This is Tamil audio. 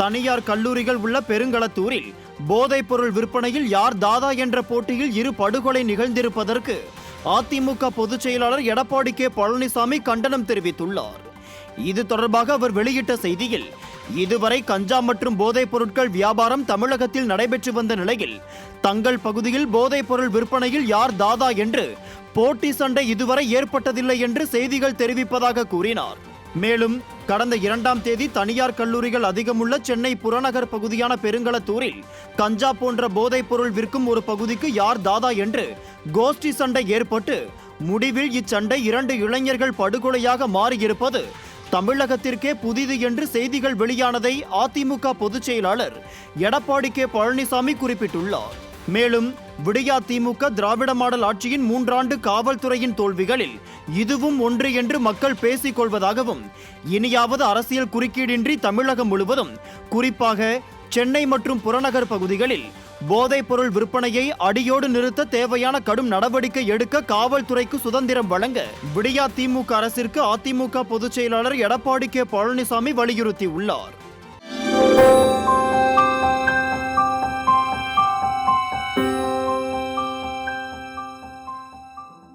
தனியார் கல்லூரிகள் உள்ள பெருங்களத்தூரில் போதைப் பொருள் விற்பனையில் யார் தாதா என்ற போட்டியில் 2 படுகொலை நிகழ்ந்திருப்பதற்கு அதிமுக பொதுச் செயலாளர் எடப்பாடி கே பழனிசாமி கண்டனம் தெரிவித்துள்ளார். இது தொடர்பாக அவர் வெளியிட்ட செய்தியில், இதுவரை கஞ்சா மற்றும் போதைப் பொருட்கள் வியாபாரம் தமிழகத்தில் நடைபெற்று வந்த நிலையில் தங்கள் பகுதியில் போதைப் பொருள் விற்பனையில் யார் தாதா என்று போட்டி சண்டை இதுவரை ஏற்பட்டதில்லை என்று செய்திகள் தெரிவிப்பதாக கூறினார். மேலும் கடந்த 2ஆம் தேதி தனியார் கல்லூரிகள் அதிகமுள்ள சென்னை புறநகர் பகுதியான பெருங்களத்தூரில் கஞ்சா போன்ற போதைப் பொருள் விற்கும் ஒரு பகுதிக்கு யார் தாதா என்று கோஷ்டி சண்டை ஏற்பட்டு முடிவில் இச்சண்டை 2 இளைஞர்கள் படுகொலையாக மாறியிருப்பது தமிழகத்திற்கே புதிது என்று செய்திகள் வெளியானதை அதிமுக பொதுச் செயலாளர் எடப்பாடி கே பழனிசாமி குறிப்பிட்டுள்ளார். மேலும் விடியா திமுக திராவிட மாடல் ஆட்சியின் 3 ஆண்டு காவல்துறையின் தோல்விகளில் இதுவும் ஒன்று என்று மக்கள் பேசிக் கொள்வதாகவும், இனியாவது அரசியல் குறுக்கீடின்றி தமிழகம் முழுவதும் குறிப்பாக சென்னை மற்றும் புறநகர் பகுதிகளில் போதைப் பொருள் விற்பனையை அடியோடு நிறுத்த தேவையான கடும் நடவடிக்கை எடுக்க காவல்துறைக்கு சுதந்திரம் வழங்க விடியா திமுக அரசிற்கு அதிமுக பொதுச் செயலாளர் எடப்பாடி கே பழனிசாமி வலியுறுத்தியுள்ளார்.